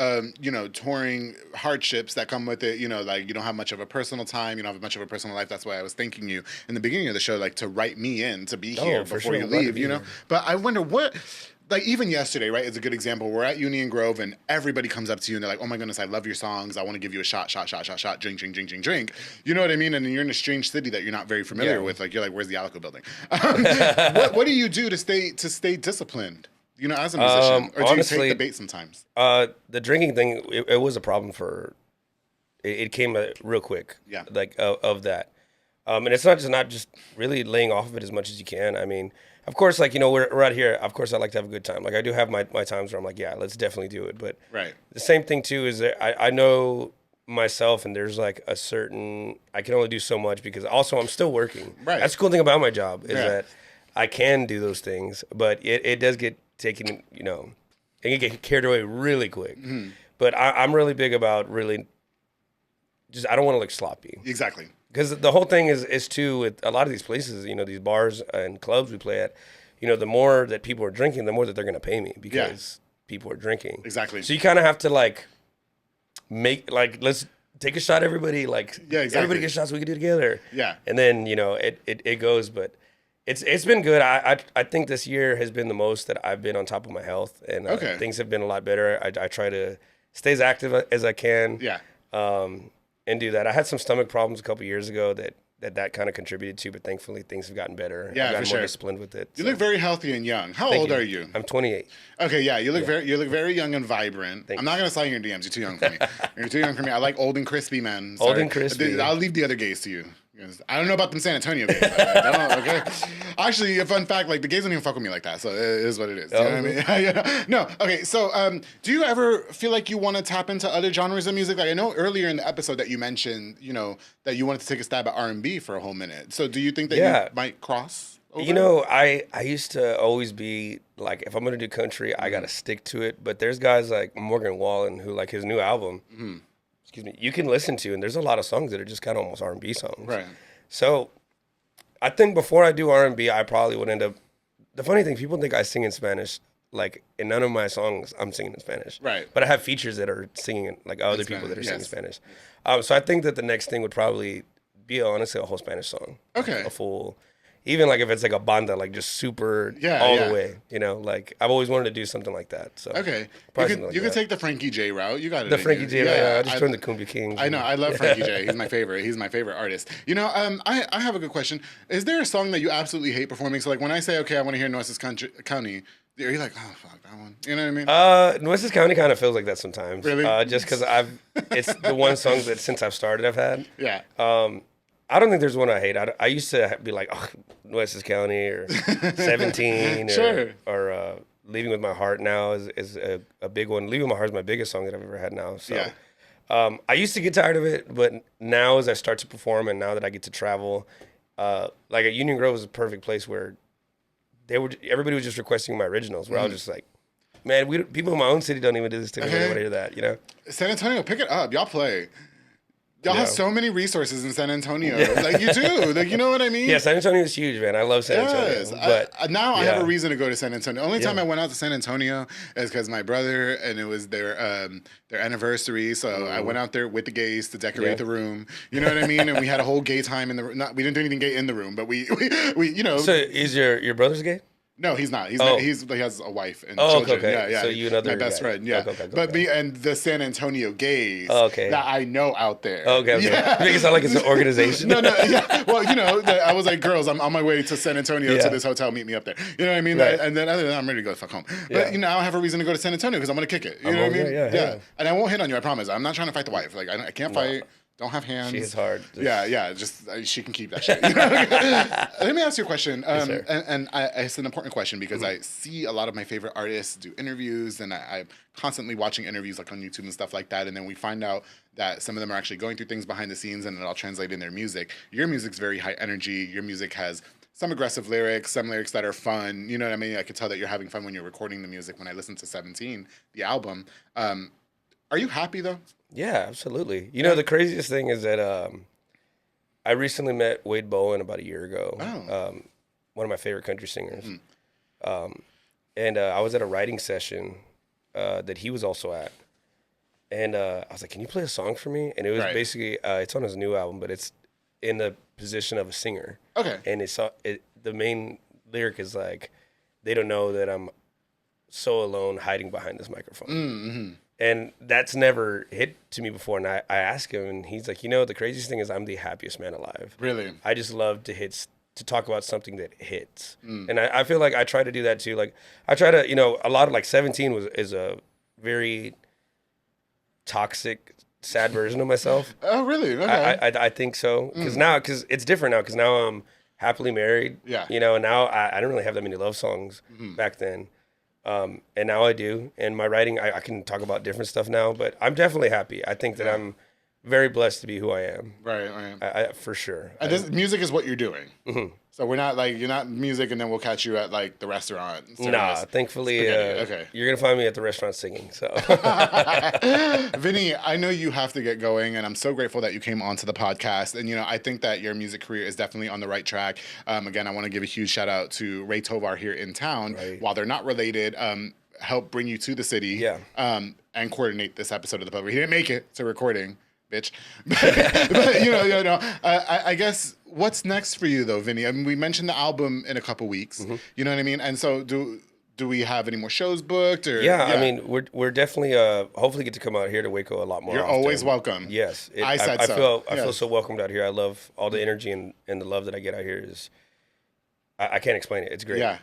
touring hardships that come with it. You know, like you don't have much of a personal time. You don't have much of a personal life. That's why I was thanking you in the beginning of the show, like to write me in to be here before you leave. You know, but I wonder what. Like even yesterday, right, is a good example. We're at Union Grove and everybody comes up to you and they're like, oh my goodness, I love your songs. I want to give you a shot, drink. You know what I mean? And you're in a strange city that you're not very familiar with. Like, you're like, where's the Alico building? What do you do to stay disciplined, you know, as a musician? Or honestly, do you take the bait sometimes? The drinking thing, it was a problem it came real quick. Yeah. Like of that. And it's not just really laying off of it as much as you can. I mean, of course, like, you know, we're out here. Of course, I like to have a good time. Like, I do have my times where I'm like, yeah, let's definitely do it. But the same thing, too, is that I know myself and there's, like, a certain – I can only do so much because also I'm still working. Right. That's the cool thing about my job is that I can do those things. But it does get taken, you know – it can get carried away really quick. Mm-hmm. But I'm really big about really just – I don't want to look sloppy. Exactly. Because the whole thing is too, with a lot of these places, you know, these bars and clubs we play at, you know, the more that people are drinking, the more that they're going to pay me because people are drinking. Exactly. So you kind of have to, like, let's take a shot, everybody. Like, everybody get shots, we can do it together. Yeah. And then, you know, it goes, but it's been good. I think this year has been the most that I've been on top of my health, and things have been a lot better. I try to stay as active as I can. Yeah. And do that. I had some stomach problems a couple years ago that kind of contributed to, but thankfully things have gotten better. Yeah, I've gotten for more sure. disciplined with it. You look very healthy and young. How old are you? I'm 28. Okay, yeah, you look very young and vibrant. I'm not gonna slide in your DMs. You're too young for me. You're too young for me. I like old and crispy men. Old and crispy. I'll leave the other gays to you. I don't know about them San Antonio gays. Okay. Actually, a fun fact: like the gays don't even fuck with me like that. So it is what it is. You know what I mean? Yeah. No. Okay. So, do you ever feel like you want to tap into other genres of music? Like I know earlier in the episode that you mentioned, you know, that you wanted to take a stab at R&B for a whole minute. So, do you think that you might cross over? You know, I used to always be like, if I'm gonna do country, I gotta stick to it. But there's guys like Morgan Wallen who, like, his new album. Mm-hmm. Excuse me, you can listen to, and there's a lot of songs that are just kind of almost R&B songs. Right. So I think before I do R&B, I probably would end up, the funny thing, people think I sing in Spanish, like in none of my songs I'm singing in Spanish. Right. But I have features that are singing, like other people that are singing Spanish. So I think that the next thing would probably be, honestly, a whole Spanish song. Okay. Like a full, even like if it's like a banda, like just super all the way, you know, like I've always wanted to do something like that. So okay, you could take the Frankie J route. You got it. The Frankie J route. I just joined the Cumbia Kings. I know. I love Frankie J. He's my favorite. He's my favorite artist. You know, I have a good question. Is there a song that you absolutely hate performing? So like when I say, okay, I want to hear Nueces County, are you like, oh fuck that one? You know what I mean? Nueces County kind of feels like that sometimes. Really? Just because it's the one song that since I've started I've had. Yeah. I don't think there's one I hate. I used to be like, oh, Nueces County or 17 or Leaving With My Heart now is a big one. Leaving With My Heart is my biggest song that I've ever had now. So I used to get tired of it, but now as I start to perform and now that I get to travel, like at Union Grove was a perfect place where everybody was just requesting my originals where I was just like, man, people in my own city don't even do this to me. I want to hear that, you know? San Antonio, pick it up. Y'all play. Y'all have so many resources in San Antonio. Like, you do. Like, you know what I mean? Yeah, San Antonio is huge, man. I love San Antonio. But now I have a reason to go to San Antonio. The only time I went out to San Antonio is because my brother, and it was their anniversary. So I went out there with the gays to decorate the room. You know what I mean? And we had a whole gay time in the room. We didn't do anything gay in the room, but we you know. So is your brother's gay? No, he's not. He has a wife and children. Okay. Yeah. So you another my best friend. Yeah. But me and the San Antonio gays that I know out there. Okay. Yeah. Make it sound like it's an organization. No. Yeah. Well, you know, I was like, girls, I'm on my way to San Antonio to this hotel. Meet me up there. You know what I mean? Right. And then other than that, I'm ready to go the fuck home. But you know, I have a reason to go to San Antonio because I'm gonna kick it. You know what I mean? Yeah. And I won't hit on you. I promise. I'm not trying to fight the wife. Like I can't fight. Don't have hands. She is hard. Yeah. Just she can keep that shit. Let me ask you a question. It's an important question because I see a lot of my favorite artists do interviews, and I'm constantly watching interviews like on YouTube and stuff like that. And then we find out that some of them are actually going through things behind the scenes, and it all translates in their music. Your music's very high energy. Your music has some aggressive lyrics, some lyrics that are fun. You know what I mean? I could tell that you're having fun when you're recording the music. When I listened to 17, the album, are you happy though? Yeah, absolutely. You know, the craziest thing is that I recently met Wade Bowen about a year ago. Oh. One of my favorite country singers. And I was at a writing session that he was also at. And I was like, can you play a song for me? And it was basically, it's on his new album, but it's in the position of a singer. Okay. And the main lyric is like, they don't know that I'm so alone hiding behind this microphone. Mm-hmm. And that's never hit to me before. And I asked him, and he's like, you know, the craziest thing is I'm the happiest man alive. Really? I just love to talk about something that hits. And I feel like I try to do that too. Like I try to, you know, a lot of like 17 is a very toxic, sad version of myself. Oh, really? Okay. I think so. Because it's different now. Because now I'm happily married. Yeah. You know, and now I didn't really have that many love songs back then. And now I do. And my writing, I can talk about different stuff now. But I'm definitely happy. I think that I'm very blessed to be who I am. Right. I for sure. And music is what you're doing. Mm-hmm. So we're not like, you're not music and then we'll catch you at like the restaurant. Nah, thankfully, okay. You're going to find me at the restaurant singing. So, Vinny, I know you have to get going, and I'm so grateful that you came onto the podcast. And, you know, I think that your music career is definitely on the right track. Again, I want to give a huge shout out to Ray Tovar here in town. Right. While they're not related, help bring you to the city and coordinate this episode of the public. He didn't make it to recording. Bitch. But, you know, I guess what's next for you though, Vinny? I mean, we mentioned the album in a couple weeks. Mm-hmm. You know what I mean? And so do we have any more shows booked? Or I mean, we're definitely hopefully get to come out here to Waco a lot more. You're often. always welcome. Yes, I feel so welcomed out here. I love all the energy and the love that I get out here. I can't explain it. It's great. Yeah.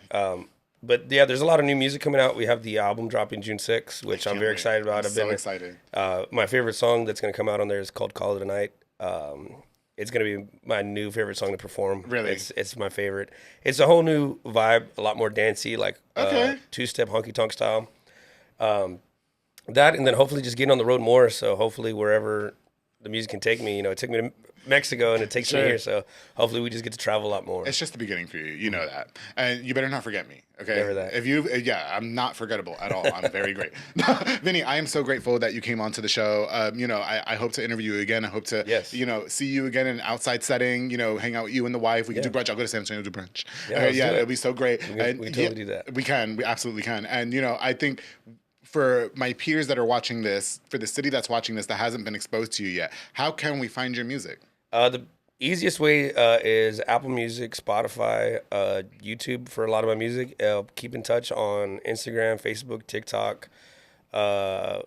But yeah, there's a lot of new music coming out. We have the album dropping June 6th, which I'm very excited about. I'm so excited. My favorite song that's going to come out on there is called Call It a Night. It's going to be my new favorite song to perform. Really? It's my favorite. It's a whole new vibe, a lot more dancey, like two-step honky-tonk style. That, and then hopefully just getting on the road more. So hopefully wherever the music can take me, you know, it took me to Mexico and it takes me here. So hopefully we just get to travel a lot more. It's just the beginning for you. You know that. And you better not forget me. Okay. Never that. If you, I'm not forgettable at all. I'm very great. Vinny, I am so grateful that you came onto the show. You know, I hope to interview you again. I hope to, you know, see you again in an outside setting, you know, hang out with you and the wife. We can do brunch. I'll go to San Antonio to do brunch. It'll be so great. We can totally do that. We can. We absolutely can. And, you know, I think for my peers that are watching this, for the city that's watching this that hasn't been exposed to you yet, how can we find your music? The easiest way is Apple Music, Spotify, YouTube for a lot of my music. Keep in touch on Instagram, Facebook, TikTok. I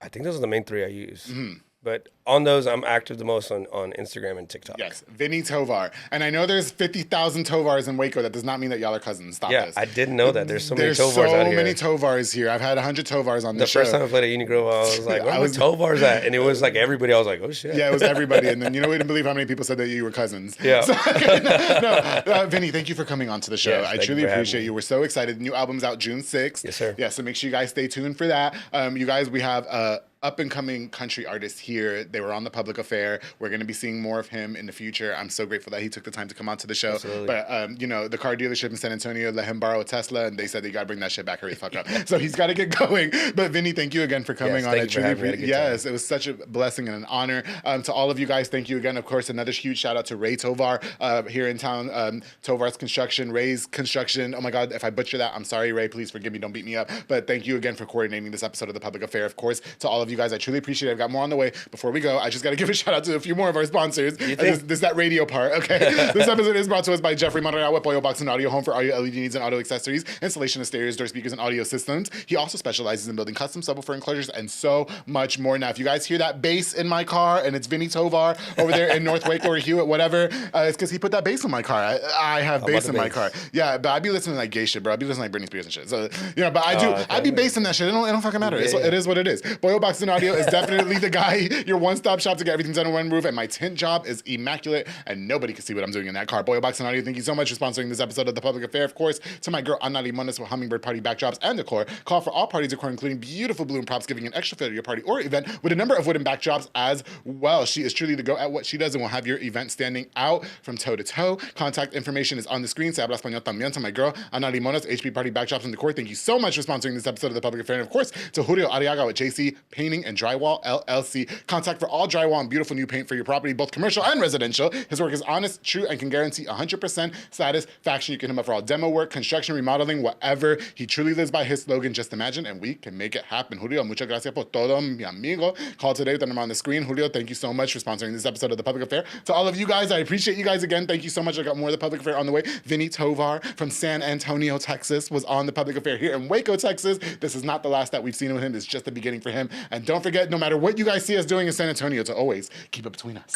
think those are the main three I use. Mm-hmm. But on those, I'm active the most on Instagram and TikTok. Yes, Vinny Tovar. And I know there's 50,000 Tovars in Waco. That does not mean that y'all are cousins. Stop this. I didn't know that. There's so many Tovars out here. There's so many Tovars here. I've had 100 Tovars on this show. The first time I played at Union Grove, I was like, where are Tovars at? And it was like everybody. I was like, oh, shit. Yeah, it was everybody. And then, you know, we didn't believe how many people said that you were cousins. Yeah. So, Vinny, thank you for coming on to the show. Yes, I truly appreciate you. We're so excited. The new album's out June 6th. Yes, sir. Yeah, so make sure you guys stay tuned for that. You guys, we have up-and-coming country artist here. They were on the Public Affair. We're going to be seeing more of him in the future. I'm so grateful that he took the time to come onto the show. Absolutely. But, you know, the car dealership in San Antonio let him borrow a Tesla, and they said they got to bring that shit back, hurry the fuck up. So he's got to get going. But, Vinny, thank you again for coming on. Yes, it was such a blessing and an honor. To all of you guys, thank you again. Of course, another huge shout out to Ray Tovar here in town. Tovar's Construction, Ray's Construction. Oh, my God, if I butcher that, I'm sorry, Ray. Please forgive me. Don't beat me up. But thank you again for coordinating this episode of The Public Affair. Of course, to all of you guys, I truly appreciate it. I've got more on the way. Before we go, I just got to give a shout out to a few more of our sponsors. This is that radio part, okay? This episode is brought to us by Jeffrey Monreal with Pollo Box and Audio Home for all your LED needs and audio accessories, installation of stereos, door speakers, and audio systems. He also specializes in building custom subwoofer enclosures and so much more. Now, if you guys hear that bass in my car and it's Vinny Tovar over there in North Waco or Hewitt, whatever, it's because he put that bass in my car. I have bass in my car. Yeah, but I be listening to like gay shit, bro. I be listening to like Britney Spears and shit. So, you know, but I be basing that shit. It don't fucking matter. It is what it is. Pollo Box Box and Audio is definitely the guy, your one-stop shop to get everything done on one roof. And my tint job is immaculate, and nobody can see what I'm doing in that car. Boyle Box and Audio, thank you so much for sponsoring this episode of The Public Affair. Of course, to my girl Ana Limones with Hummingbird Party backdrops and decor. Call for all party decor, including beautiful balloon props, giving an extra feel to your party or event with a number of wooden backdrops as well. She is truly the go at what she does and will have your event standing out from toe to toe. Contact information is on the screen. Se habla español también. To my girl Ana Limones, HP Party backdrops and decor. Thank you so much for sponsoring this episode of The Public Affair. And of course, to Julio Arriaga with JC Painting and Drywall LLC. Contact for all drywall and beautiful new paint for your property, both commercial and residential. His work is honest, true, and can guarantee 100% satisfaction. You can hit him up for all demo work, construction, remodeling, whatever. He truly lives by his slogan, just imagine, and we can make it happen. Julio, muchas gracias por todo, mi amigo. Call today with the number on the screen. Julio, thank you so much for sponsoring this episode of The Public Affair. To all of you guys, I appreciate you guys again. Thank you so much. I got more of The Public Affair on the way. Vinny Tovar from San Antonio, Texas was on The Public Affair here in Waco, Texas. This is not the last that we've seen with him. It's just the beginning for him. And don't forget, no matter what you guys see us doing in San Antonio, to always keep it between us.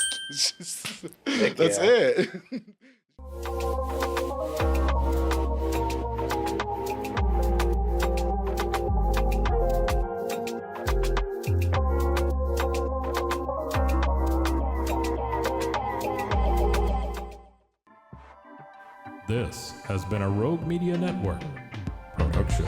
That's it. This has been a Rogue Media Network production.